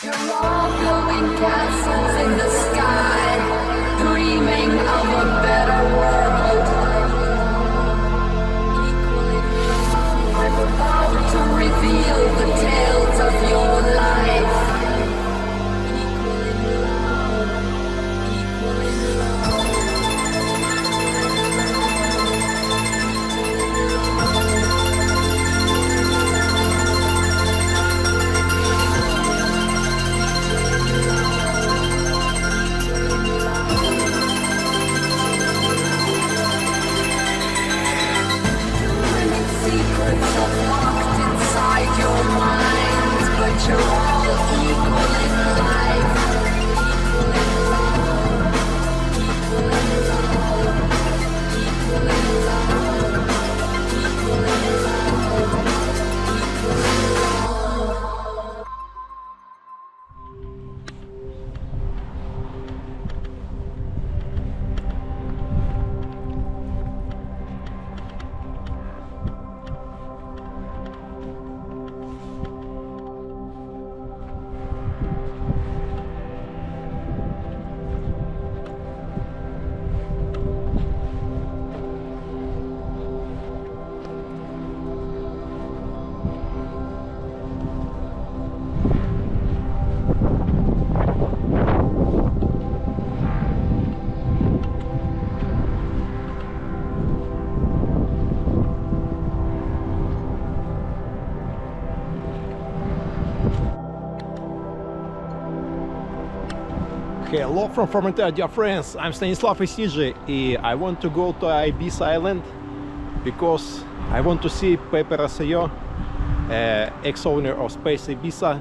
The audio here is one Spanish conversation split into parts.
You're all building castles in the sky, dreaming of a better world. I'm about to reveal the tales of your life. Equal in love, equal in love. Many secrets are locked inside your mind, but you're all equal in life. Equal in love, equal in love, equal in love, equal in love. Hello from Formentera, dear friends. I'm Stanislav Isiji. I want to go to Ibiza Island because I want to see Pepe Rosselló, ex-owner of Space Ibiza,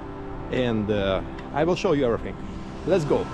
and I will show you everything. Let's go.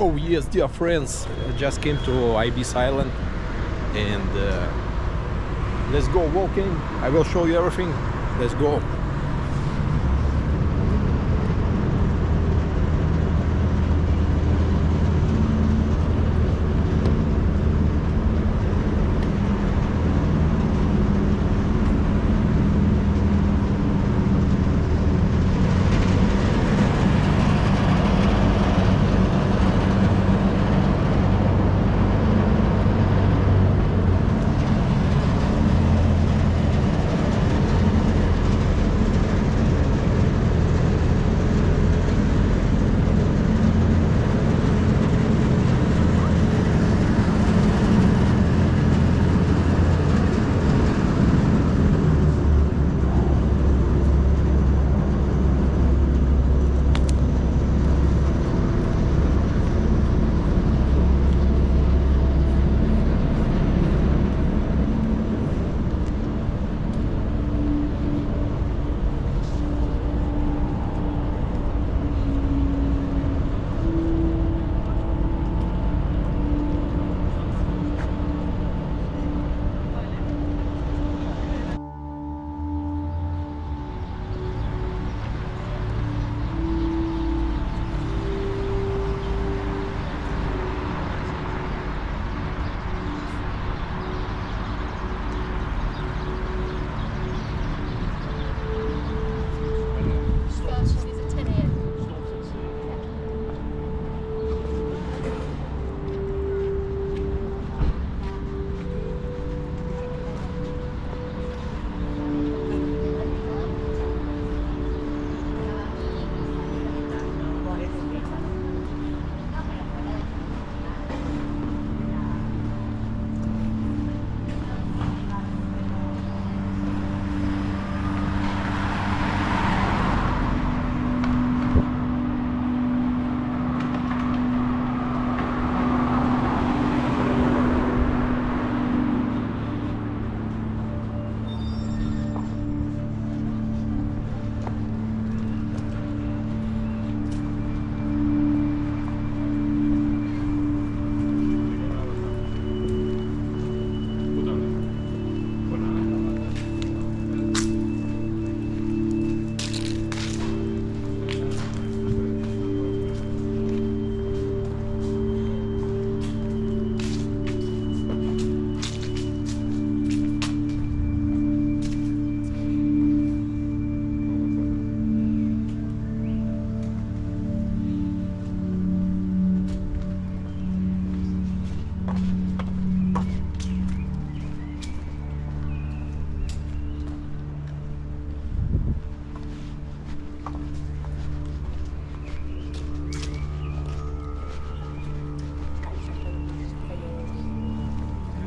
Oh yes, dear friends, I just came to Ibis Island and let's go walking. I will show you everything. Let's go.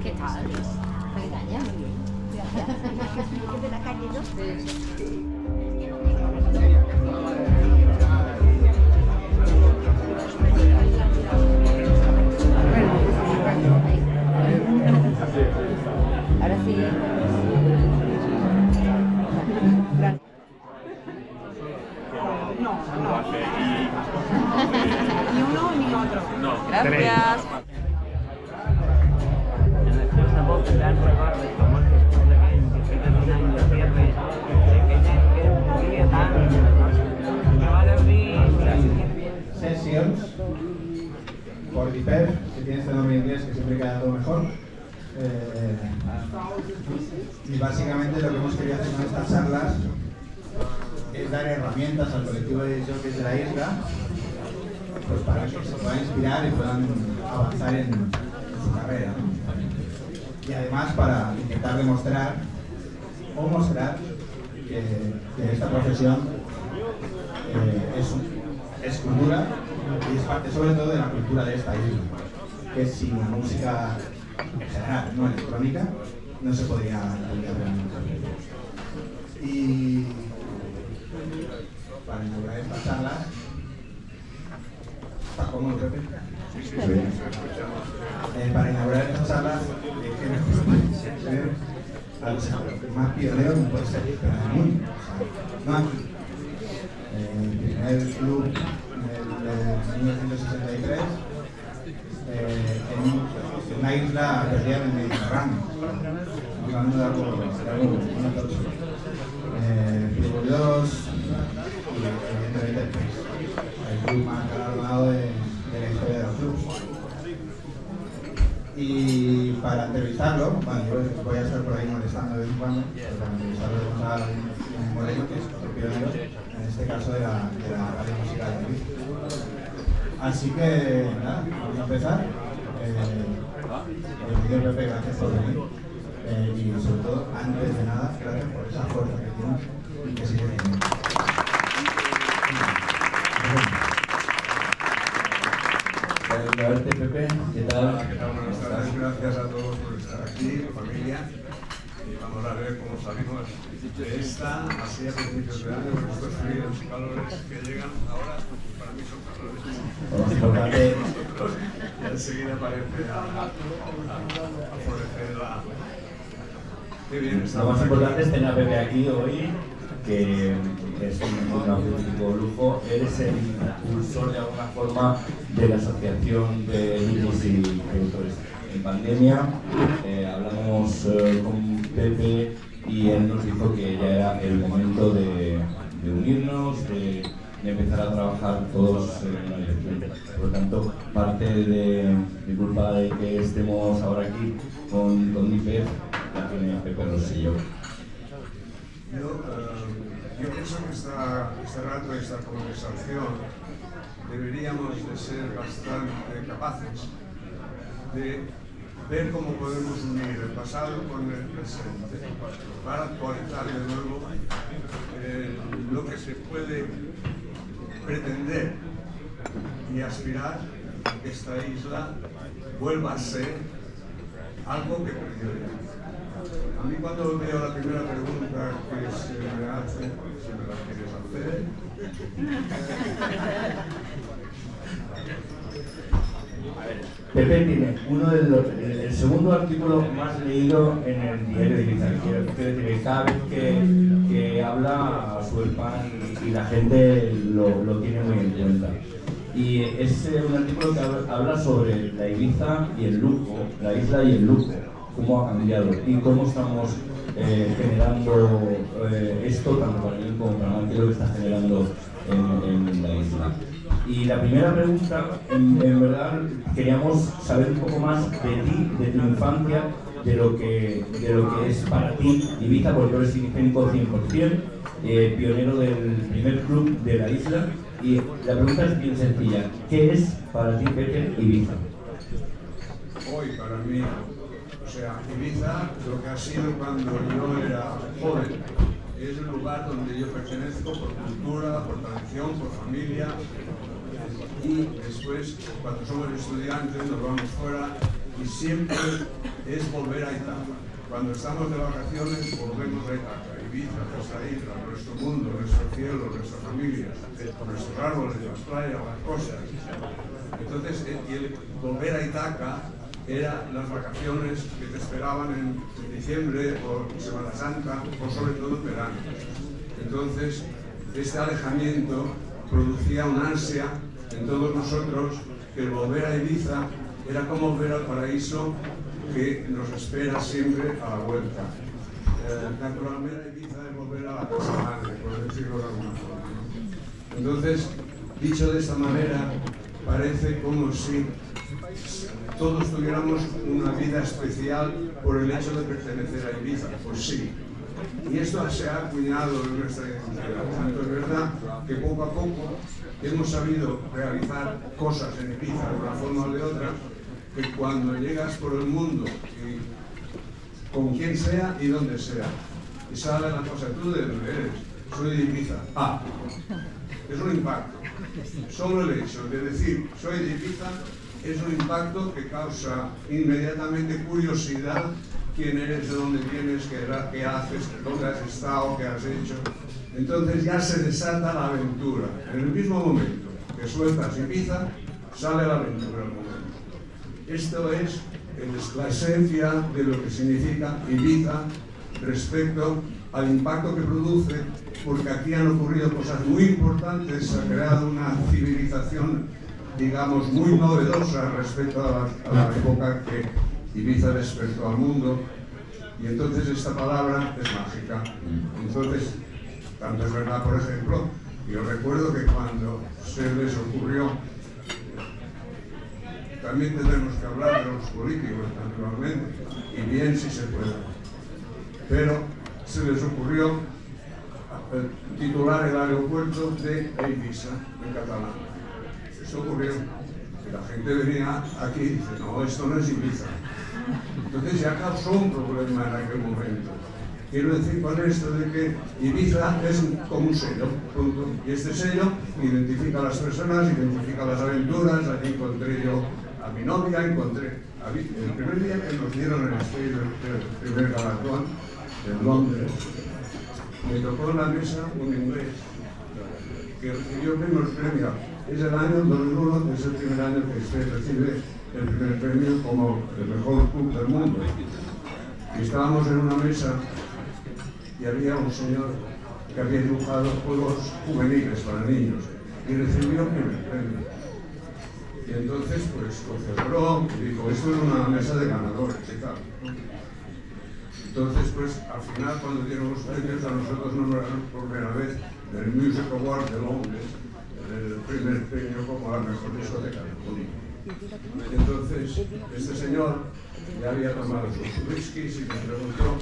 ¿Qué tal? Me engaña muy bien. ¿Es de la calle, no? Sí. Ahora sí. No, no. Ni uno ni otro. Gracias. Sessions por DIPEF, que tiene este nombre en inglés que siempre queda todo mejor. Y básicamente lo que hemos querido hacer con estas charlas es dar herramientas al colectivo de jockeys de la isla, pues para que se puedan inspirar y puedan avanzar en su carrera, ¿no? Y además para intentar demostrar o mostrar que esta profesión es cultura y es parte sobre todo de la cultura de esta isla, que sin la música en general, no electrónica, no se podría realizar realmente. Y para inaugurar estas charlas, ¿está cómodo, Pepe? Sí. Para inaugurar estas charlas, a los más pioneros no puede ser, pero en el mundo, no aquí. El primer club del 1963 en una isla perdida en el Mediterráneo. Estamos hablando de algo muy notorio. Frigoríos y evidentemente el PES, el club más galardonado de la historia de los clubes. Y para entrevistarlo, bueno, yo voy a estar por ahí molestando de vez en cuando, pero para entrevistarlo tenemos a un Moreno, que es otro pionero, en este caso de la radio musical de Madrid. Así que, nada, vamos a empezar. Bienvenido Pepe, gracias por venir. Y sobre todo, antes de nada, gracias por esa fuerza que tienes y que sigue teniendo. A verte, Pepe, ¿qué tal? Buenas tardes, gracias a todos por estar aquí, familia. Y vamos a ver cómo salimos de esta, así a principios de año, con estos fríos y calores que llegan ahora, para mí son calores. Y enseguida parece a florecer la... Qué bien, Lo más importante es tener a Pepe aquí hoy, que es un auténtico lujo. Eres el impulsor de alguna forma de la Asociación de DJs y Productores. En pandemia hablamos con Pepe y él nos dijo que ya era el momento de unirnos, de empezar a trabajar todos en una dirección. Por lo tanto, parte de mi culpa de que estemos ahora aquí con mi Pep la tiene Pepe Rosillo. Yo pienso que este rato, esta conversación, deberíamos de ser bastante capaces de ver cómo podemos unir el pasado con el presente para actualizar de nuevo lo que se puede pretender y aspirar a que esta isla vuelva a ser algo que perdió ya. A mí cuando veo la primera pregunta que se me hace, si me la quieres hacer, Pepe tiene el segundo artículo más leído en el diario de Ibiza. Quiero decir que cada vez que habla Suelpan y la gente lo tiene muy en cuenta. Y es un artículo que habla sobre la Ibiza y el lujo, la isla y el lujo, cómo ha cambiado y cómo estamos generando esto tanto para mí como para Martín, lo que está generando en la isla. Y la primera pregunta, en verdad, queríamos saber un poco más de ti, de tu infancia, de lo que es para ti Ibiza, porque tú eres ibicénico 100%, pionero del primer club de la isla. Y la pregunta es bien sencilla: ¿qué es para ti, Pepe, Ibiza? Hoy para mí, o sea, Ibiza, lo que ha sido cuando yo era joven, es el lugar donde yo pertenezco por cultura, por tradición, por familia. Y después, cuando somos estudiantes, nos vamos fuera y siempre es volver a Itaca. Cuando estamos de vacaciones, volvemos a Itaca. Ibiza, nuestra isla, nuestro mundo, nuestro cielo, nuestra familia, nuestros árboles, las playas, las cosas. Entonces, el volver a Itaca eran las vacaciones que te esperaban en diciembre o Semana Santa o sobre todo en verano. Entonces, este alejamiento producía una ansia en todos nosotros, que el volver a Ibiza era como volver al paraíso que nos espera siempre a la vuelta. Naturalmente Ibiza es volver a la casa madre, por decirlo de alguna forma, ¿no? Entonces, dicho de esta manera, parece como si todos tuviéramos una vida especial por el hecho de pertenecer a Ibiza. Pues sí. Y esto se ha acuñado en nuestra identidad. Tanto es verdad que poco a poco hemos sabido realizar cosas en Ibiza de una forma o de otra, que cuando llegas por el mundo, y con quien sea y donde sea, y sale la cosa, ¿tú de dónde eres? Soy de Ibiza. Ah, es un impacto. Solo el hecho de decir soy de Ibiza es un impacto que causa inmediatamente curiosidad. ¿Quién eres? ¿De dónde vienes? ¿Qué haces? ¿Dónde has estado? ¿Qué has hecho? Entonces ya se desata la aventura. En el mismo momento que sueltas Ibiza, sale la aventura al momento. Esto es la esencia de lo que significa Ibiza respecto al impacto que produce, porque aquí han ocurrido cosas muy importantes, se ha creado una civilización digamos, muy novedosa respecto a la época que Ibiza despertó al mundo, y entonces esta palabra es mágica. Entonces, tanto es verdad, por ejemplo, yo recuerdo que cuando se les ocurrió, también tendremos que hablar de los políticos, naturalmente, y bien si se puede, pero se les ocurrió titular el aeropuerto de Eivissa, en catalán. Eso ocurrió, que la gente venía aquí y dice, no, esto no es Ibiza. Entonces ya causó un problema en aquel momento. Quiero decir con esto de que Ibiza es como un sello, punto. Y este sello identifica a las personas, identifica las aventuras. Allí encontré yo a mi novia, el primer día que nos dieron el stage del primer galardón en Londres, me tocó en la mesa un inglés que recibió el primer premio. Es el año 2001, es el primer año que usted recibe el primer premio como el mejor club del mundo. Y estábamos en una mesa y había un señor que había dibujado juegos juveniles para niños y recibió el primer premio. Y entonces pues lo celebró y dijo, esto es una mesa de ganadores y tal. Entonces pues al final cuando dieron los premios a nosotros nos nombraron por primera vez del Music Award de Londres, el primer premio como la mejor discoteca del mundo. Entonces este señor ya había tomado sus whiskies y me preguntó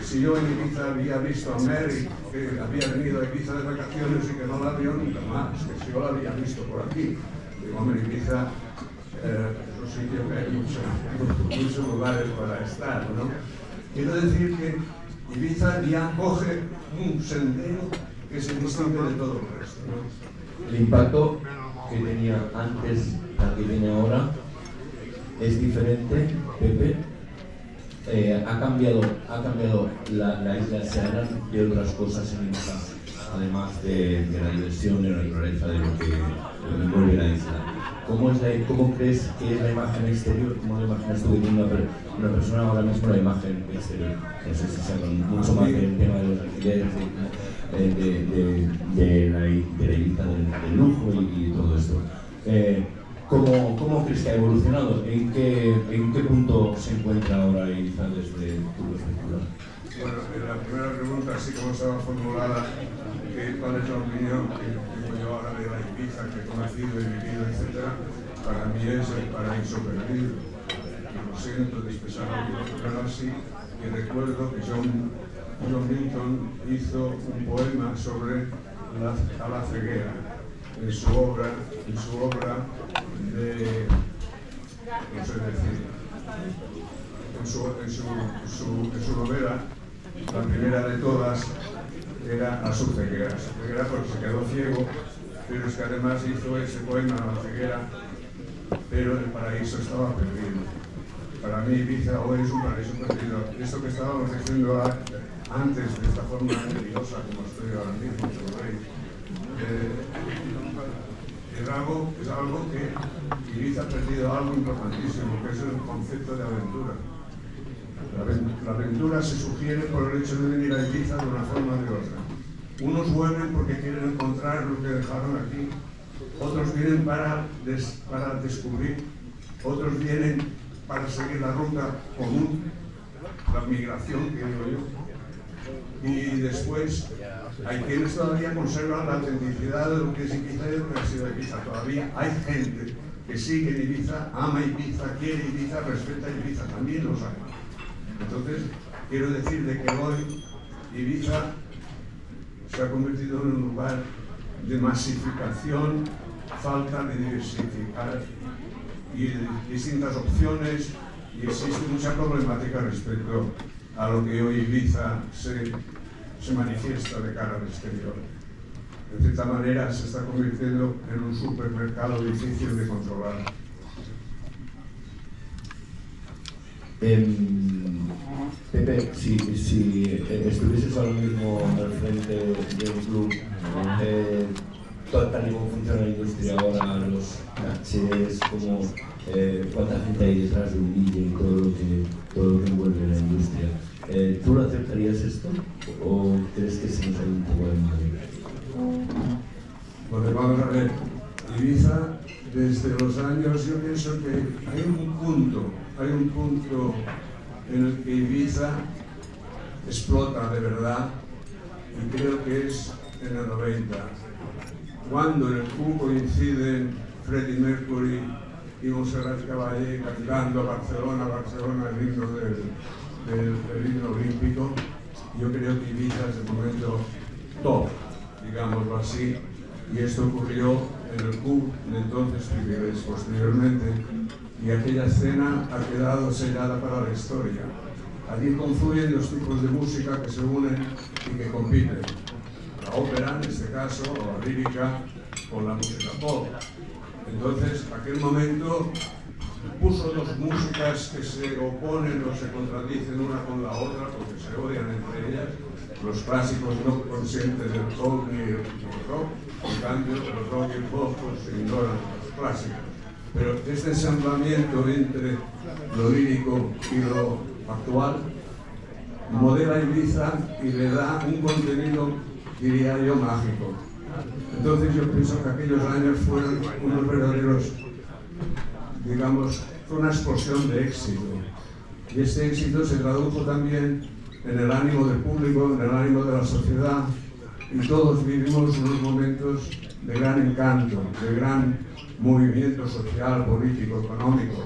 si yo en Ibiza había visto a Mary, que había venido a Ibiza de vacaciones y que no la vio nunca más, que si yo la había visto por aquí. Digo, hombre, Ibiza es un sitio que hay muchos lugares para estar, ¿no? Quiero decir que Ibiza ya coge un sendero que se distingue de todo el resto, ¿no? El impacto que tenía antes al que tiene ahora es diferente, Pepe. Ha cambiado la isla, se harán de otras cosas en Ibiza, además de la diversión, de la naturaleza, de lo que envuelve la isla. ¿Cómo crees que es la imagen exterior? ¿Cómo la imaginas tú viendo una persona ahora mismo la imagen exterior? No sé si se habla mucho más del tema de los alquileres, de la Ibiza del lujo y todo esto. ¿Cómo crees que ha evolucionado? ¿En qué punto se encuentra ahora Ibiza desde tu perspectiva? Bueno, la primera pregunta, así como estaba formulada, ¿cuál es la opinión que tengo yo ahora de la Ibiza que he conocido y vivido, etcétera? Para mí es el paraíso perdido. Lo siento de expresarlo, pero así, y recuerdo que John Milton hizo un poema sobre a la ceguera en su obra de, no sé decir, en su novela, la primera de todas era a su ceguera. Su ceguera porque se quedó ciego, pero es que además hizo ese poema a la ceguera, pero el paraíso estaba perdido. Para mí Ibiza hoy es un paraíso perdido. Esto que estábamos diciendo antes de esta forma nerviosa como estoy ahora mismo, es algo que Ibiza ha perdido algo importantísimo, que es el concepto de aventura. La aventura se sugiere por el hecho de venir a Ibiza de una forma o de otra. Unos vuelven porque quieren encontrar lo que dejaron aquí, otros vienen para descubrir, otros vienen para seguir la ruta común, la migración, que digo yo. Y después hay quienes todavía conservan la autenticidad de lo que es Ibiza y de lo que ha sido Ibiza. Todavía hay gente que sigue en Ibiza, ama Ibiza, quiere Ibiza, respeta Ibiza, también los hay. Entonces, quiero decir de que hoy Ibiza se ha convertido en un lugar de masificación, falta de diversificar y de distintas opciones, y existe mucha problemática respecto a lo que hoy Ibiza se manifiesta de cara al exterior. De cierta manera se está convirtiendo en un supermercado difícil de controlar. Pepe, si estuvieses ahora mismo al frente de un club, tal y como funciona la industria ahora, los cachés, cuánta gente hay detrás de un DJ y todo lo que envuelve la industria, ¿tú lo aceptarías esto o crees que se nos hay un poco de madre? Porque vamos a ver, Ibiza desde los años, yo pienso que hay un punto en el que Ibiza explota de verdad, y creo que es en el 90, cuando en el Q coinciden Freddie Mercury y Montserrat Caballé cantando Barcelona, Barcelona, el himno del himno olímpico. Yo creo que Ibiza es el momento top, digámoslo así, y esto ocurrió en el Q de entonces Figueres posteriormente, y aquella escena ha quedado sellada para la historia. Allí confluyen los tipos de música que se unen y que compiten. La ópera, en este caso, o la lírica, con la música pop. Entonces, aquel momento puso dos músicas que se oponen o se contradicen una con la otra porque se odian entre ellas. Los clásicos no conscientes del folk ni el rock, en cambio, el rock y el pop pues, se ignoran los clásicos. Pero este ensamblamiento entre lo lírico y lo actual modela Ibiza y le da un contenido, diría yo, mágico. Entonces yo pienso que aquellos años fueron unos verdaderos, digamos, fue una explosión de éxito. Y este éxito se tradujo también en el ánimo del público, en el ánimo de la sociedad, y todos vivimos unos momentos de gran encanto, de gran movimiento social, político, económico.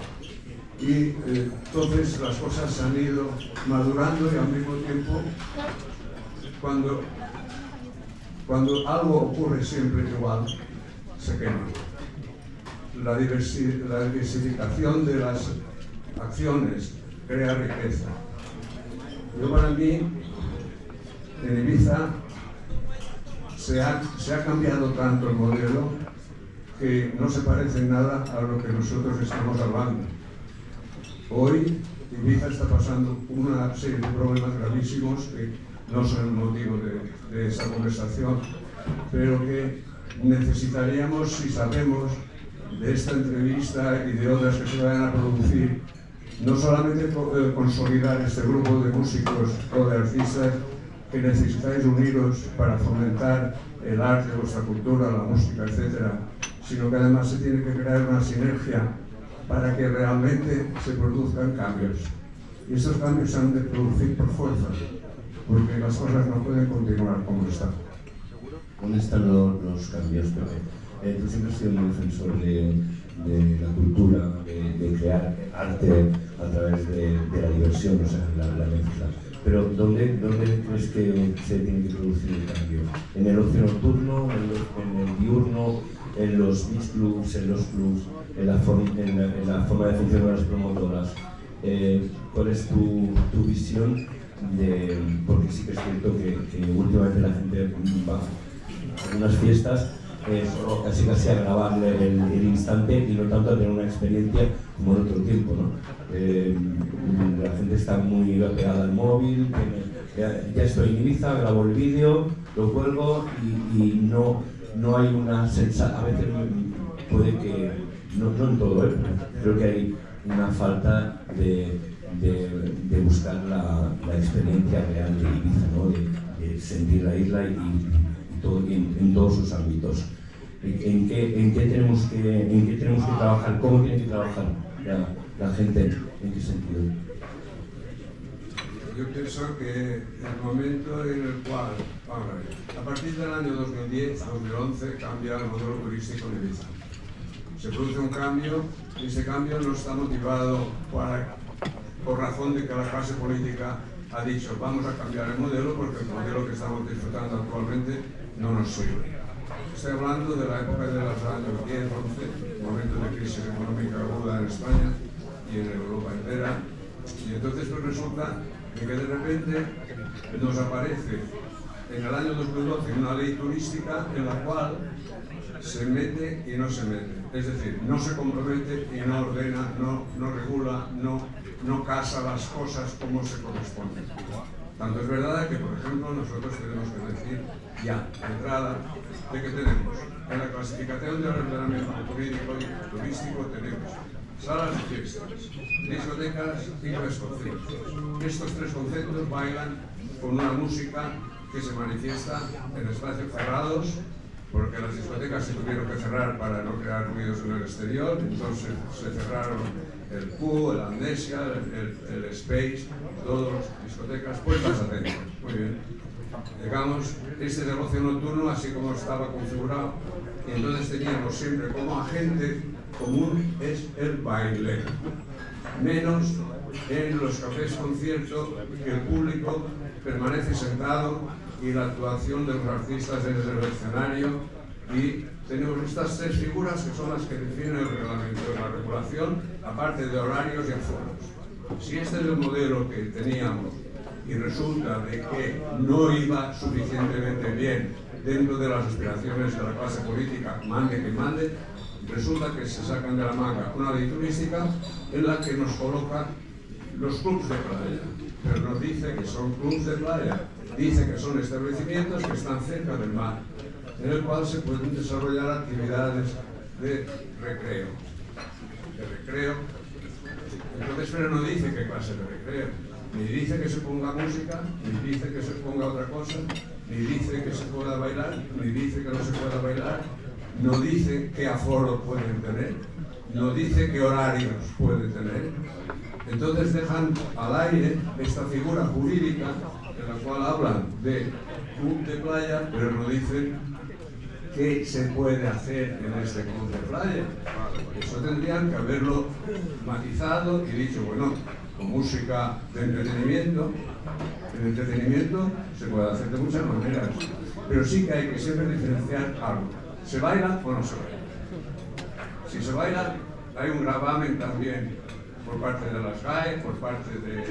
Y entonces las cosas se han ido madurando y al mismo tiempo, cuando algo ocurre siempre igual, se quema. La diversificación de las acciones crea riqueza. Yo para mí, en Ibiza, se ha cambiado tanto el modelo que no se parece en nada a lo que nosotros estamos hablando. Hoy Ibiza está pasando una serie de problemas gravísimos que no son el motivo de esa conversación, pero que necesitaríamos, si sabemos de esta entrevista y de otras que se vayan a producir, no solamente consolidar este grupo de músicos o de artistas que necesitáis uniros para fomentar el arte, vuestra cultura, la música, etc., sino que además se tiene que crear una sinergia para que realmente se produzcan cambios. Y estos cambios se han de producir por fuerza, porque las cosas no pueden continuar como están. ¿Dónde están los cambios, Pepe? Tú siempre has sido un defensor de la cultura, de crear arte a través de la diversión, o sea, la mezcla. Pero ¿dónde crees que se tiene que producir el cambio? ¿En el ocio nocturno, en el diurno, en los beach clubs, en los clubs, en la forma de funcionar de las promotoras? ¿Cuál es tu visión? Porque sí que es cierto que últimamente la gente va a algunas fiestas solo casi a grabar el instante y no tanto a tener una experiencia como en otro tiempo, ¿no? La gente está muy pegada al móvil, ya estoy en Ibiza, grabo el vídeo, lo cuelgo y no hay una sensación, a veces puede que, no en todo, creo que hay una falta de buscar la experiencia real de Ibiza, ¿no? De sentir la isla en todos sus ámbitos. ¿En qué tenemos que trabajar? ¿Cómo tiene que trabajar la gente? ¿En qué sentido? Yo pienso que el momento en el cual, a partir del año 2010-2011 cambia el modelo turístico de Ibiza. Se produce un cambio y ese cambio no está motivado por razón de que la clase política ha dicho vamos a cambiar el modelo porque el modelo que estamos disfrutando actualmente no nos sirve. Estoy hablando de la época de los años 10-11, momento de crisis económica aguda en España y en Europa entera, y entonces pues resulta que de repente nos aparece en el año 2012 una ley turística en la cual se mete y no se mete, es decir, no se compromete y no ordena, no regula, no casa las cosas como se corresponde. Tanto es verdad que, por ejemplo, nosotros tenemos que decir ya, de entrada, de que tenemos en la clasificación del ordenamiento jurídico y turístico tenemos salas de fiestas, discotecas y tres conciertos. Estos tres conceptos bailan con una música que se manifiesta en espacios cerrados porque las discotecas se tuvieron que cerrar para no crear ruidos en el exterior, entonces se cerraron el Q, el Amnesia, el Space, todas las discotecas puestas a dentro. Muy bien. Digamos, este negocio nocturno, así como estaba configurado, y entonces teníamos siempre como agente común es el baile, menos en los cafés conciertos, que el público permanece sentado y la actuación de los artistas desde el escenario, y tenemos estas tres figuras que son las que definen el reglamento de la regulación, aparte de horarios y aforos. Si este es el modelo que teníamos y resulta de que no iba suficientemente bien dentro de las aspiraciones de la clase política, mande que mande, resulta que se sacan de la manga una ley turística en la que nos coloca los clubs de playa, pero nos dice que son clubs de playa, dice que son establecimientos que están cerca del mar, en el cual se pueden desarrollar actividades de recreo. Entonces, pero no dice qué clase de recreo, ni dice que se ponga música, ni dice que se ponga otra cosa, ni dice que se pueda bailar, ni dice que no se pueda bailar, no dice qué aforo pueden tener, no dice qué horarios pueden tener. Entonces dejan al aire esta figura jurídica en la cual hablan de club de playa, pero no dicen qué se puede hacer en este club de playa. Eso tendrían que haberlo matizado y dicho, bueno, con música de entretenimiento, el entretenimiento se puede hacer de muchas maneras, pero sí que hay que siempre diferenciar algo. ¿Se baila o no se baila? Si se baila, hay un gravamen también por parte de las GAE, por parte de los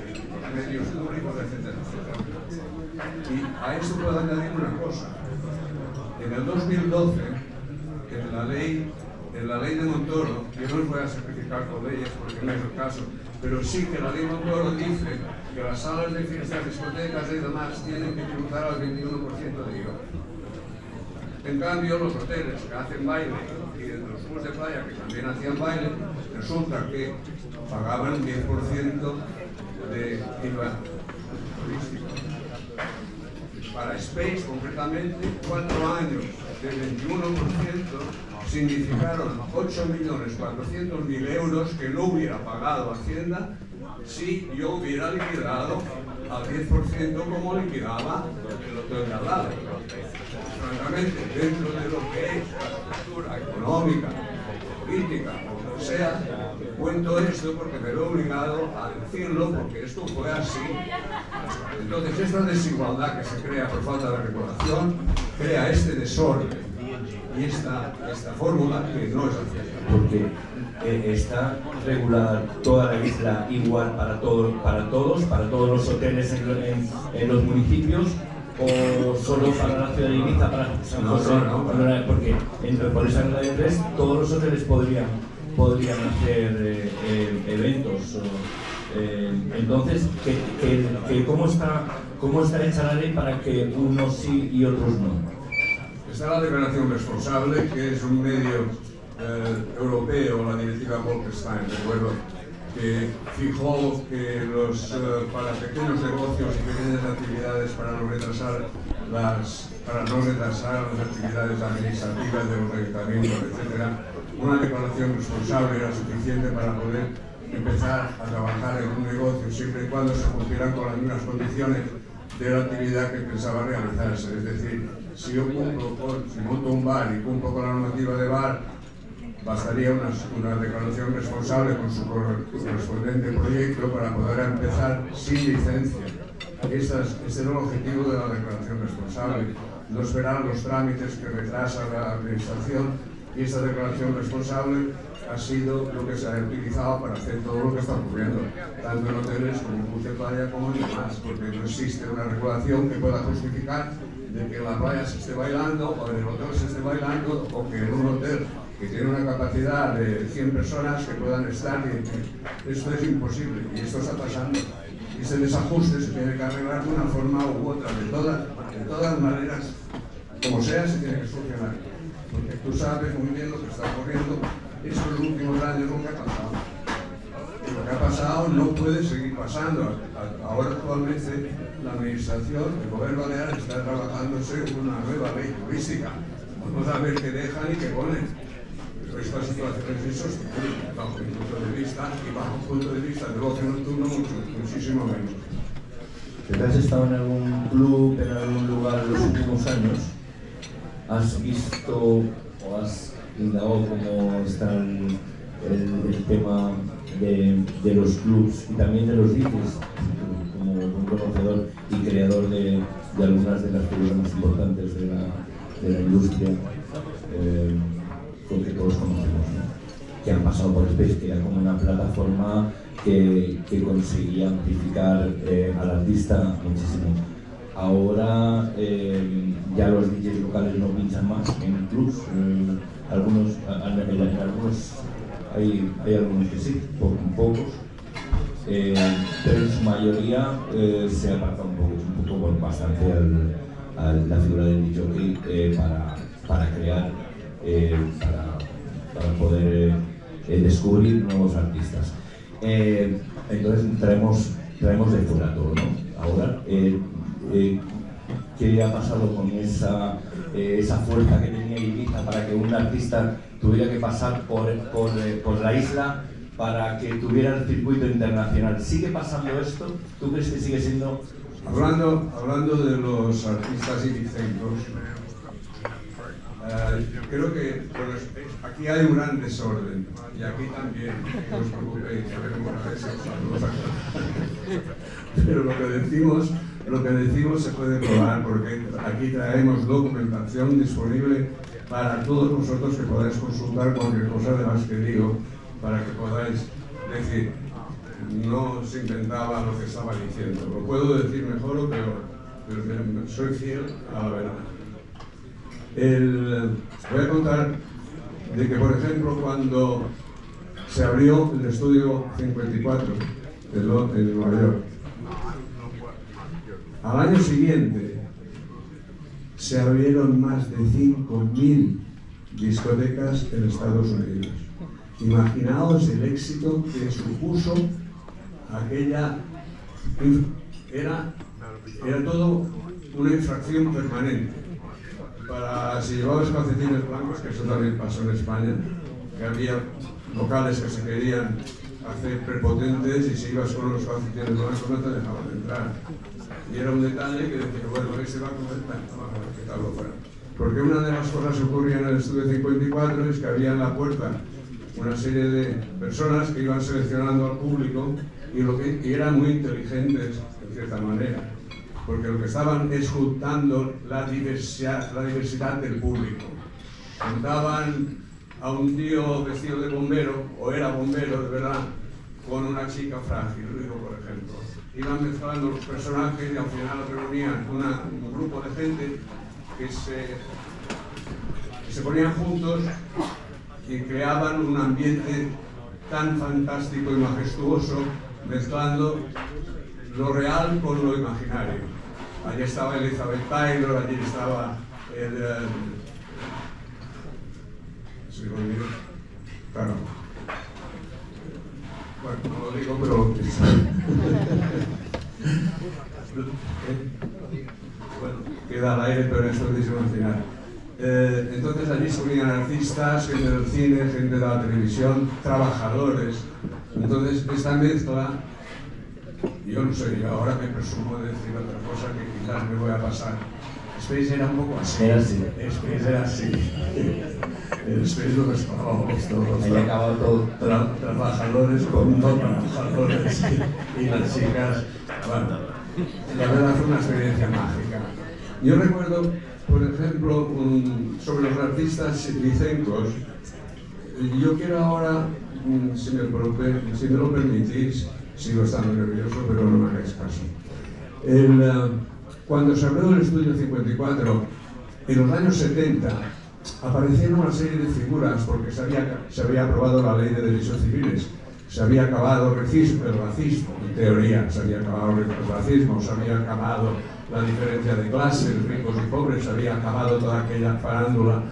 medios públicos, etcétera, etcétera. Y a esto puedo añadir una cosa. En el 2012, en la ley de Montoro, yo no os voy a simplificar con leyes porque no es el caso, pero sí que la ley Montoro dice que las salas de fiestas, discotecas y demás tienen que tributar al 21% de IVA. En cambio, los hoteles que hacen baile y los clubs de playa que también hacían baile, resulta que pagaban 10% de IVA turístico. Para Space, concretamente, 4 años de 21% significaron 8.400.000 euros que no hubiera pagado Hacienda si yo hubiera liquidado al 10% como liquidaba el hotel de al lado. Francamente, dentro de lo que es la estructura económica, política, o lo que sea, cuento esto porque me veo obligado a decirlo, porque esto fue así. Entonces, esta desigualdad que se crea por falta de regulación crea este desorden y esta fórmula que no es aceptable. Porque está regulada toda la isla igual para todos los hoteles en los municipios, o solo para la ciudad de Ibiza, para San José. Porque por esa regla de 3 todos los hoteles podrían hacer eventos. Entonces, ¿cómo está hecha la ley para que unos sí y otros no? Está la declaración responsable, que es un medio europeo, la directiva Bolkestein, ¿de acuerdo? Que fijó que para pequeños negocios y pequeñas actividades, para no retrasar las actividades administrativas de los ayuntamientos, etc., una declaración responsable era suficiente para poder empezar a trabajar en un negocio siempre y cuando se cumplieran con las mismas condiciones de la actividad que pensaba realizarse. Es decir, si yo si monto un bar y cumplo con la normativa de bar, bastaría una declaración responsable con su correspondiente proyecto para poder empezar sin licencia. Este es el objetivo de la declaración responsable. No esperar los trámites que retrasa la administración, y esta declaración responsable ha sido lo que se ha utilizado para hacer todo lo que está ocurriendo, tanto en hoteles como en clubs de playa como en demás, porque no existe una regulación que pueda justificar de que en la playa se esté bailando o en el hotel se esté bailando, o que en un hotel que tiene una capacidad de 100 personas que puedan estar. Esto es imposible y esto está pasando. Y ese desajuste se tiene que arreglar de una forma u otra, de todas maneras, como sea, se tiene que solucionar. Porque tú sabes muy bien lo que está ocurriendo estos últimos años, lo que ha pasado. Y lo que ha pasado no puede seguir pasando. Ahora actualmente la administración, el gobierno balear, está trabajándose una nueva ley turística. Vamos a ver qué dejan y qué ponen. Pero esta situación es insostenible, bajo mi punto de vista, y bajo el punto de vista del ocio nocturno muchísimo menos. ¿Te has estado en algún club, en algún lugar en los últimos años? ¿Has visto o has indagado cómo está el tema de los clubs y también de los DJs, como un conocedor y creador de algunas de las figuras más importantes de la industria que todos conocemos, ¿no? Que han pasado por Space, que era como una plataforma que conseguía amplificar al artista muchísimo. Ahora ya los DJs locales no pinchan más en clubs, algunos hay algunos que sí, pocos, pero en su mayoría se aparta un poco bastante a la figura del DJ para crear, para poder descubrir nuevos artistas. Entonces traemos de fuera todo, ¿no? Ahora, ¿qué ha pasado con esa fuerza que tenía Ibiza para que un artista tuviera que pasar por la isla para que tuviera el circuito internacional? ¿Sigue pasando esto? ¿Tú crees que sigue siendo...? Hablando de los artistas ibicencos, creo que aquí hay un gran desorden, y aquí también, no os preocupéis, ya veremos a ver si pero lo que decimos se puede probar, porque aquí traemos documentación disponible para todos vosotros que podáis consultar cualquier cosa de las que digo, para que podáis decir, no se inventaba lo que estaba diciendo. Lo puedo decir mejor o peor, pero soy fiel a la verdad. Voy a contar de que, por ejemplo, cuando se abrió el estudio 54 en Nueva York, al año siguiente se abrieron más de 5.000 discotecas en Estados Unidos. Imaginaos el éxito que supuso aquella... Era todo una infracción permanente. Si llevabas calcetines blancos, que eso también pasó en España, que había locales que se querían hacer prepotentes y si ibas con los calcetines blancos no te dejaban entrar. Y era un detalle que decía, bueno, se va a comer, vamos a ver qué tal lo fuera. Porque una de las cosas que ocurría en el estudio 54 es que había en la puerta una serie de personas que iban seleccionando al público y eran muy inteligentes, en cierta manera, porque lo que estaban es juntando la diversidad del público. Juntaban a un tío vestido de bombero, o era bombero de verdad, con una chica frágil, digo, por ejemplo. Iban mezclando los personajes y al final reunían un grupo de gente que se ponían juntos y creaban un ambiente tan fantástico y majestuoso, mezclando lo real con lo imaginario. Allí estaba Elizabeth Taylor, allí estaba claro. Bueno, no lo digo, pero... bueno, queda al aire, pero esto lo dice al final. Entonces allí se unían artistas, gente del cine, gente de la televisión, trabajadores. Entonces esta mezcla, yo no sé, yo ahora me presumo de decir otra cosa que quizás me voy a pasar. Space era un poco así. Space era así. El Space lo respalamos todos. Ahí acabado todo. Trabajadores con no trabajadores y las chicas. Bueno, la verdad fue una experiencia mágica. Yo recuerdo, por ejemplo, sobre los artistas ibicencos, yo quiero ahora, si me lo permitís, sigo estando nervioso, pero no me hagáis caso. Cuando se abrió el estudio 54, en los años 70, aparecieron una serie de figuras porque se había aprobado la ley de derechos civiles, se había acabado el racismo, en teoría, se había acabado el racismo, se había acabado la diferencia de clases, ricos y pobres, se había acabado toda aquella farándula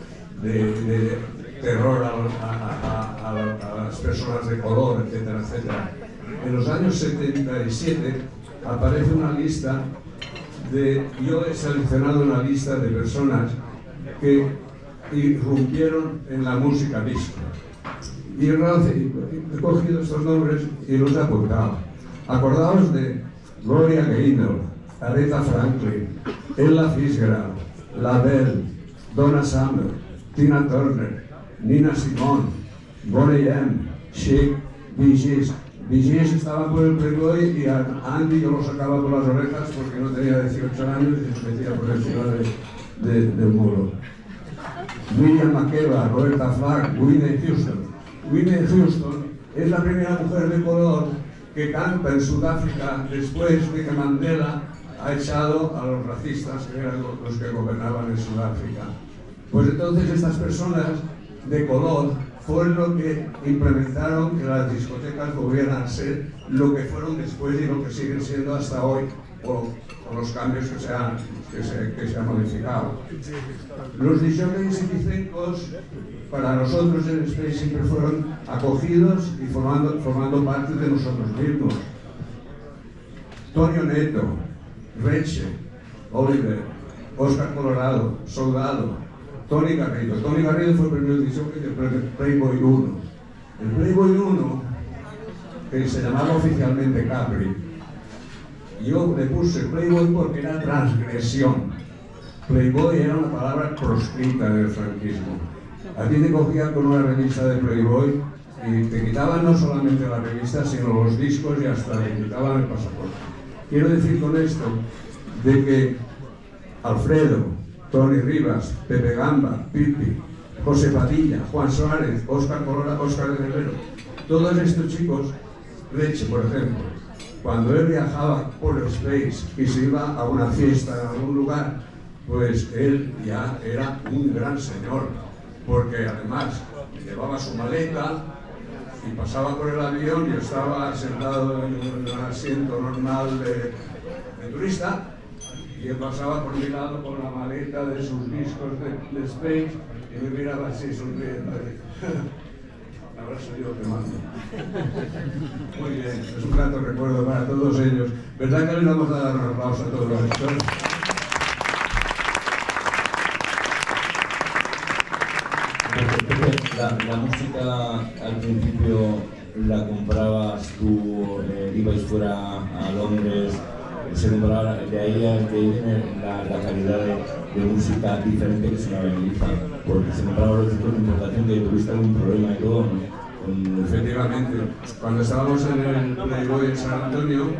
de terror a las personas de color, etcétera, etcétera. En los años 77 aparece una lista yo he seleccionado una lista de personas que irrumpieron en la música disco. Y he cogido estos nombres y los he apuntado. Acordaos de Gloria Gaynor, Aretha Franklin, Ella Fitzgerald, LaBelle, Donna Summer, Tina Turner, Nina Simone, Boney M, Chic, Bee Gees. Bee Gees estaban por el Playboy y a Andy yo lo sacaba por las orejas porque no tenía 18 años y se metía por encima del muro. Miriam Makeba, Roberta Flack, Whitney Houston. Whitney Houston es la primera mujer de color que canta en Sudáfrica después de que Mandela ha echado a los racistas que eran los que gobernaban en Sudáfrica. Pues entonces estas personas de color fueron lo que implementaron que las discotecas volvieran a ser lo que fueron después y lo que siguen siendo hasta hoy, o los cambios que se han modificado. Los discjockeys y licencos para nosotros en Space siempre fueron acogidos y formando parte de nosotros mismos. Tonio Neto, Reche, Oliver, Oscar Colorado, Soldado, Tony Garrido. Tony Garrido fue el primer discjockey del Playboy 1. El Playboy 1, que se llamaba oficialmente Capri, yo le puse Playboy porque era transgresión. Playboy era una palabra proscrita en el franquismo. A ti te cogían con una revista de Playboy y te quitaban no solamente la revista, sino los discos y hasta te quitaban el pasaporte. Quiero decir con esto de que Alfredo, Tony Rivas, Pepe Gamba, Pipi, José Padilla, Juan Suárez, Óscar Colora, Óscar de Guerrero, todos estos chicos, Leche, por ejemplo, cuando él viajaba por el Space y se iba a una fiesta en algún lugar, pues él ya era un gran señor, porque además llevaba su maleta y pasaba por el avión y estaba sentado en un asiento normal de turista, y él pasaba por mi lado con la maleta de sus discos de Space y me miraba así sonriendo. Ahora soy yo que mando. Muy bien, es un grato recuerdo para todos ellos. ¿Verdad que les vamos a dar un aplauso a todos estos? La música al principio la comprabas tú, ibais fuera a Londres, se compraba, de ahí viene la calidad de música diferente que sonaba en Ibiza, porque se compraba los discos de importación que tuviste algún problema y todo, ¿no? Efectivamente, cuando estábamos en el Playboy en San Antonio,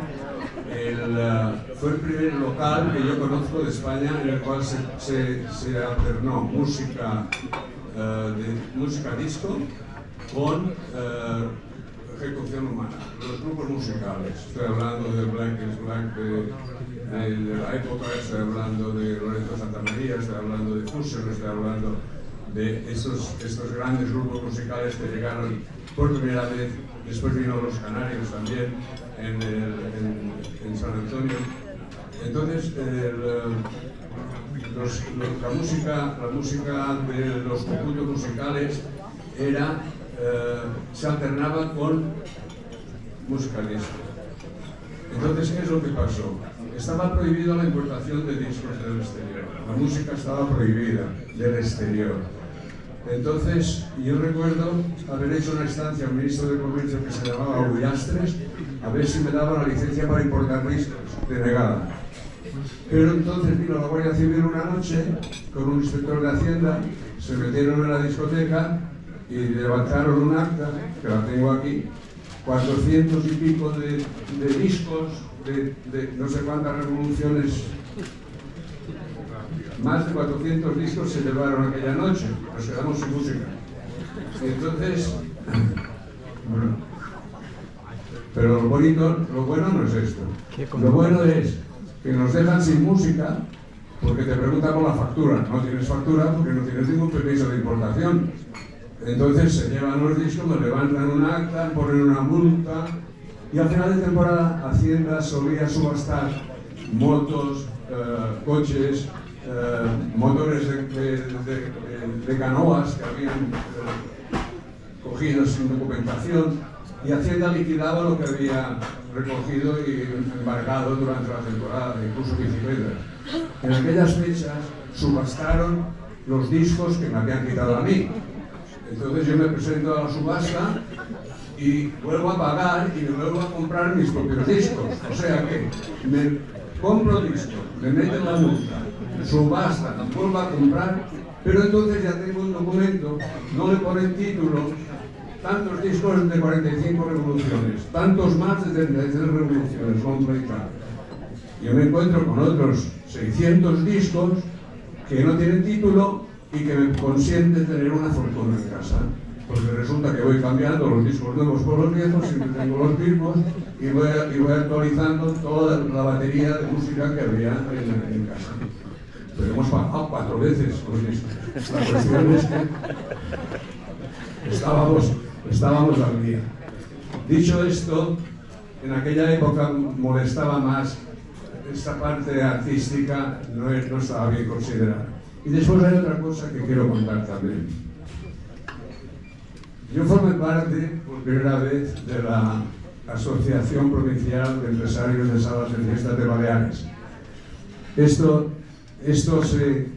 fue el primer local que yo conozco de España en el cual se alternó música disco con ejecución humana, los grupos musicales. Estoy hablando de Black is Black de la época, estoy hablando de Lorenzo Santamaría, estoy hablando de Fusion, estoy hablando de estos grandes grupos musicales que llegaron por primera vez. Después vino Los Canarios también en San Antonio. Entonces la música de los conjuntos musicales se alternaba con música disco. Entonces, ¿qué es lo que pasó? Estaba prohibida la importación de discos del exterior. La música estaba prohibida del exterior. Entonces, yo recuerdo haber hecho una estancia al ministro de Comercio que se llamaba Ullastres, a ver si me daba la licencia para importar discos, denegada. Pero entonces vino la Guardia Civil una noche con un inspector de Hacienda, se metieron en la discoteca y levantaron un acta, que la tengo aquí, 400 y pico de discos, de no sé cuántas revoluciones, más de 400 discos se llevaron aquella noche, nos quedamos sin música. Y entonces, bueno, pero lo bueno no es esto. Lo bueno es que nos dejan sin música porque te preguntan por la factura. No tienes factura porque no tienes ningún permiso de importación. Entonces se llevan los discos, nos levantan un acta, ponen una multa y al final de temporada Hacienda solía subastar motos, coches, motores de canoas que habían cogido sin documentación, y Hacienda liquidaba lo que había recogido y embargado durante la temporada, incluso bicicletas. En aquellas fechas subastaron los discos que me habían quitado a mí. Entonces yo me presento a la subasta y vuelvo a pagar y me vuelvo a comprar mis propios discos. O sea que me compro discos, me meten la multa, subasta, vuelvo a comprar, pero entonces ya tengo un documento, no le ponen título, tantos discos de 45 revoluciones, tantos más de 33 revoluciones, compra y tal. Yo me encuentro con otros 600 discos que no tienen título y que me consienten tener una fortuna en casa. Porque resulta que voy cambiando los discos nuevos por los viejos, siempre tengo los mismos, y voy actualizando toda la batería de música que había en casa. Pero hemos pagado 4 veces los discos. La cuestión es que estábamos al día. Dicho esto, en aquella época molestaba más, esta parte artística no estaba bien considerada. Y después hay otra cosa que quiero contar también. Yo formé parte, por primera vez, de la Asociación Provincial de Empresarios de Salas de Fiestas de Baleares. Esto se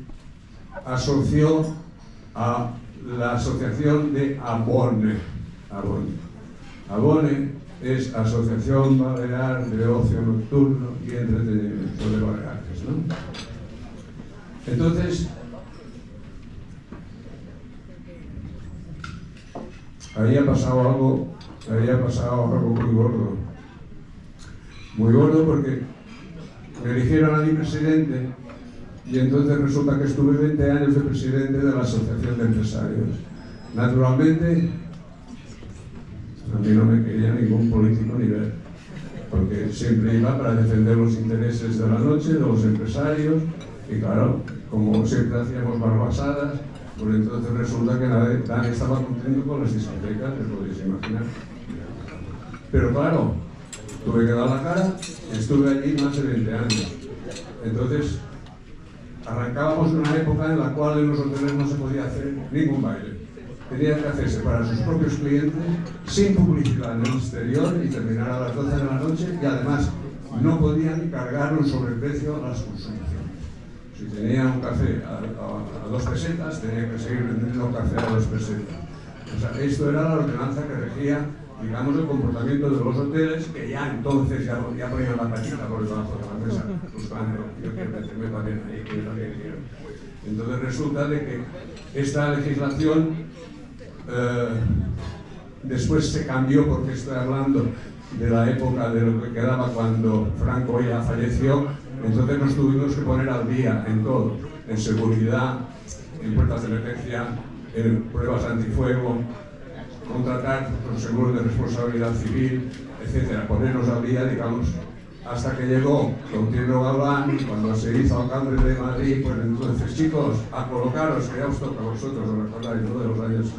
asoció a la Asociación de Abone. Abone es Asociación Balear de Ocio Nocturno y Entretenimiento de Baleares, ¿no? Entonces, había pasado algo muy gordo porque me eligieron a mí presidente y entonces resulta que estuve 20 años de presidente de la Asociación de Empresarios. Naturalmente, a mí no me quería ningún político ni ver, porque siempre iba para defender los intereses de la noche, de los empresarios, y claro, como siempre hacíamos barbasadas, pues entonces resulta que nadie estaba contento con las discotecas, te podéis imaginar. Pero claro, tuve que dar la cara, estuve allí más de 20 años. Entonces, arrancábamos de una época en la cual en los hoteles no se podía hacer ningún baile. Tenía que hacerse para sus propios clientes, sin publicidad en el exterior y terminar a las 12 de la noche, y además no podían cargar un sobreprecio a las consumiciones. Si tenía un café a 2 pesetas, tenía que seguir vendiendo café a 2 pesetas. O sea, esto era la ordenanza que regía, digamos, el comportamiento de los hoteles, que ya entonces ya ponían la patita por debajo de la mesa, buscando, yo quiero meterme también ahí, que también quiero. Entonces resulta de que esta legislación después se cambió, porque estoy hablando de la época de lo que quedaba cuando Franco ya falleció. Entonces nos tuvimos que poner al día en todo, en seguridad, en puertas de emergencia, en pruebas antifuego, contratar los seguros de responsabilidad civil, etcétera, ponernos al día, digamos, hasta que llegó don Pedro Galván, y cuando se hizo alcalde de Madrid, pues entonces, chicos, a colocaros, que ya os toca a vosotros, os recordáis, ¿no?, de los años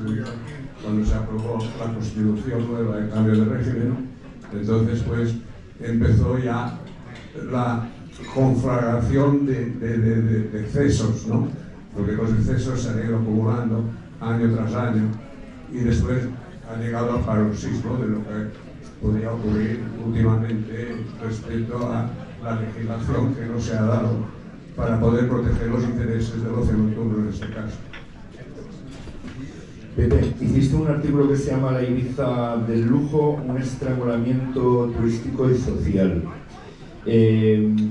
cuando se aprobó la Constitución nueva de cambio de régimen. Entonces, pues, empezó ya la conflagración de excesos, ¿no? Porque los excesos se han ido acumulando año tras año y después ha llegado al paroxismo de lo que podría ocurrir últimamente respecto a la legislación que no se ha dado para poder proteger los intereses del ocio nocturno en este caso. Pepe, hiciste un artículo que se llama La Ibiza del lujo, un estrangulamiento turístico y social.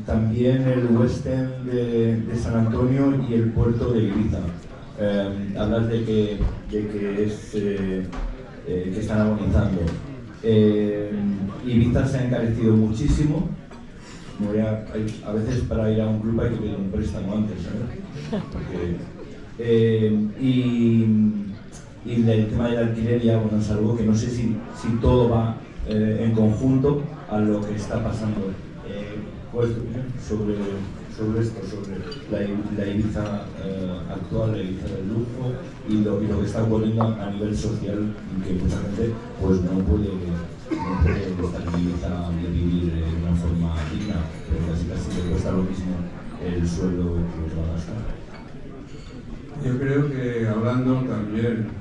También el West End de San Antonio y el puerto de Ibiza. Hablas de que están agonizando. Ibiza se ha encarecido muchísimo. A veces para ir a un club hay que pedir un préstamo antes, ¿sabes? Y el tema del alquiler ya, bueno, es algo que no sé si todo va en conjunto a lo que está pasando. Pues sobre esto, sobre la Ibiza actual, la Ibiza del lujo y lo que está ocurriendo a nivel social, que mucha gente pues no puede estar en Ibiza de vivir de una forma digna, pero casi le cuesta lo mismo el sueldo que os va a gastar. Yo creo que hablando también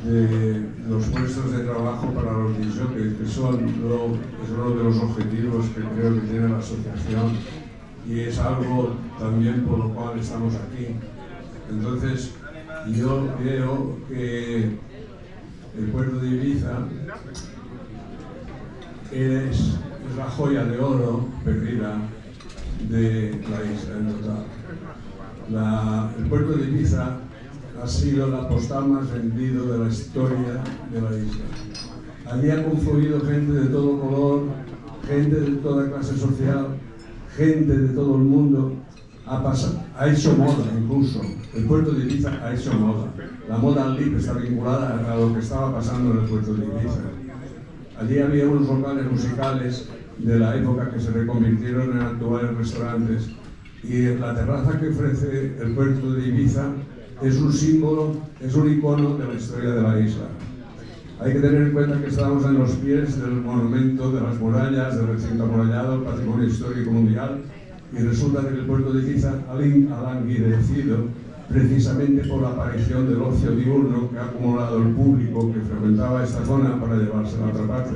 de los puestos de trabajo para los disjockeys, que son uno de los objetivos que creo que tiene la asociación, y es algo también por lo cual estamos aquí. Entonces, yo creo que el puerto de Ibiza es la joya de oro perdida de la isla en total. El puerto de Ibiza ha sido la postal más vendido de la historia de la isla. Allí ha confluido gente de todo color, gente de toda clase social, gente de todo el mundo. Ha hecho moda incluso. El puerto de Ibiza ha hecho moda. La moda libre está vinculada a lo que estaba pasando en el puerto de Ibiza. Allí había unos locales musicales de la época que se reconvirtieron en actuales restaurantes. Y la terraza que ofrece el puerto de Ibiza es un símbolo, es un icono de la historia de la isla. Hay que tener en cuenta que estamos en los pies del monumento, de las murallas, del recinto amurallado, el patrimonio histórico mundial, y resulta que el puerto de Ibiza ha languidecido precisamente por la aparición del ocio diurno que ha acumulado el público que frecuentaba esta zona para llevársela a otra parte.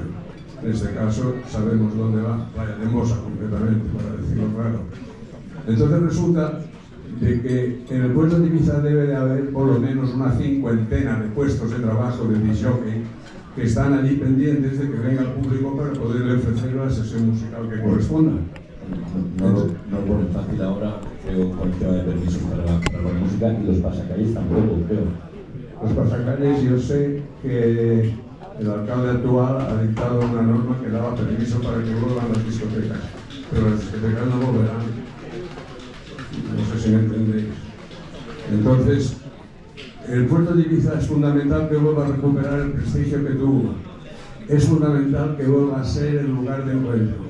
En este caso sabemos dónde va, Playa de Mosa concretamente, para decirlo claro. Entonces resulta de que en el puerto de Ibiza debe de haber por lo menos una 50 de puestos de trabajo de disc-jockey que están allí pendientes de que venga el público para poderle ofrecer la sesión musical que corresponda. No lo ponen fácil ahora, creo, con el tema de permisos para la música, y los pasacalles tampoco, creo. Los pasacalles, yo sé que el alcalde actual ha dictado una norma que daba permiso para que vuelvan las discotecas, pero las discotecas no volverán. No sé si me entendéis. Entonces, el puerto de Ibiza es fundamental que vuelva a recuperar el prestigio que tuvo. Es fundamental que vuelva a ser el lugar de encuentro.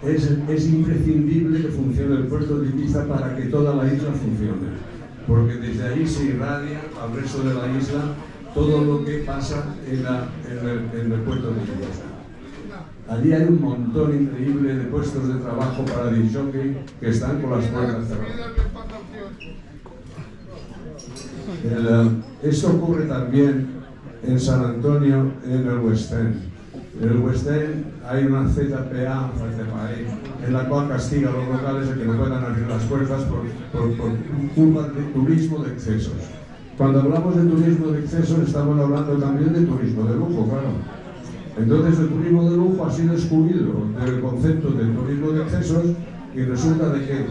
Es imprescindible que funcione el puerto de Ibiza para que toda la isla funcione, porque desde ahí se irradia al resto de la isla todo lo que pasa en el puerto de Ibiza. Allí hay un montón increíble de puestos de trabajo para disc-jockey que están con las puertas cerradas. Esto ocurre también en San Antonio, en el West End. En el West End hay una ZPA, en la cual castiga a los locales de que no puedan abrir las puertas por culpa de turismo de excesos. Cuando hablamos de turismo de excesos estamos hablando también de turismo de lujo, claro. Entonces el turismo de lujo ha sido excluido del concepto del turismo de excesos y resulta de que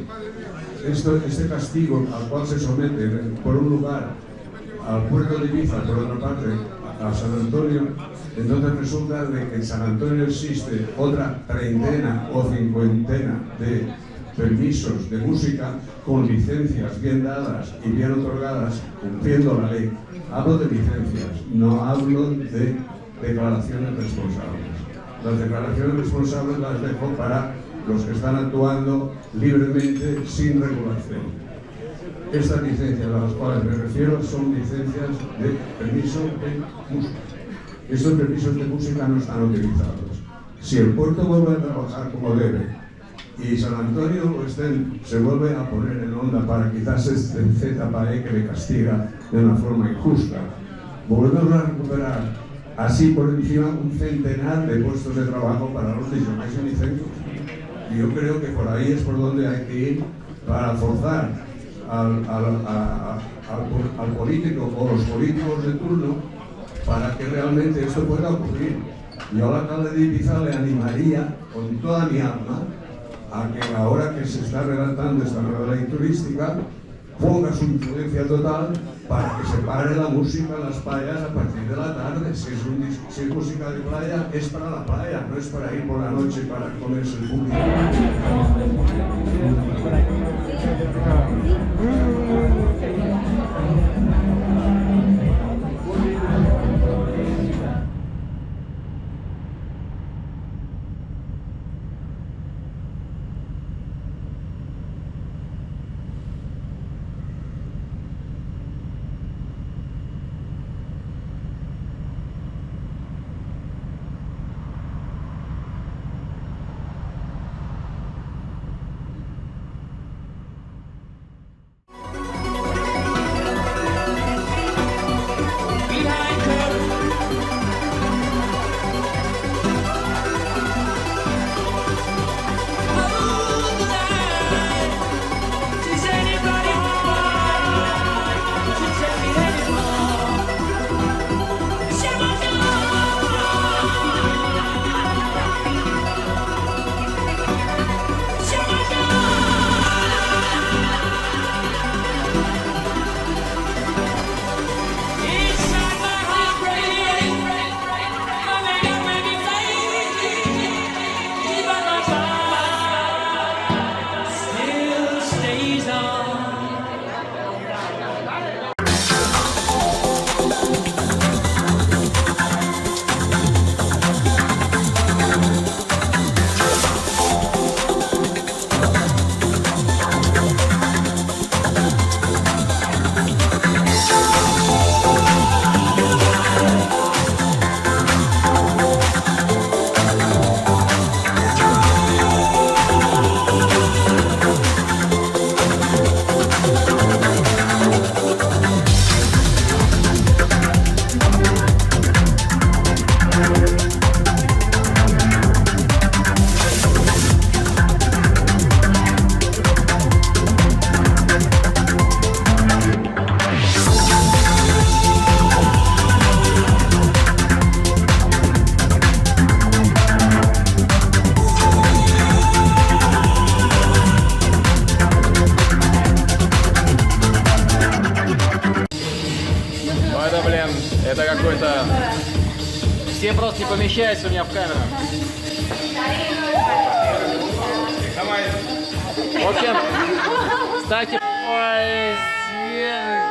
este castigo al cual se somete por un lugar al puerto de Ibiza, por otra parte a San Antonio, entonces resulta de que en San Antonio existe otra 30 o 50 de permisos de música con licencias bien dadas y bien otorgadas, cumpliendo la ley. Hablo de licencias, no hablo de declaraciones responsables. Las declaraciones responsables las dejo para los que están actuando libremente sin regulación. Estas licencias a las cuales me refiero son licencias de permiso de música. Estos permisos de música no están utilizados. Si el puerto vuelve a trabajar como debe y San Antonio se vuelve a poner en onda para quizás este ZPE que le castiga de una forma injusta, volvemos a recuperar así por encima un centenar de puestos de trabajo para los disc-jockeys en licencias. Y yo creo que por ahí es por donde hay que ir para forzar al político o los políticos de turno para que realmente esto pueda ocurrir. Yo al alcalde de Ibiza le animaría con toda mi alma a que ahora que se está redactando esta nueva ley turística ponga su influencia total para que se pare la música en las playas a partir de la tarde. Si es música de playa, es para la playa, no es para ir por la noche para comerse el público. Это какой-то... Все просто не помещаются у меня в камеру. В общем, кстати, ой, свет.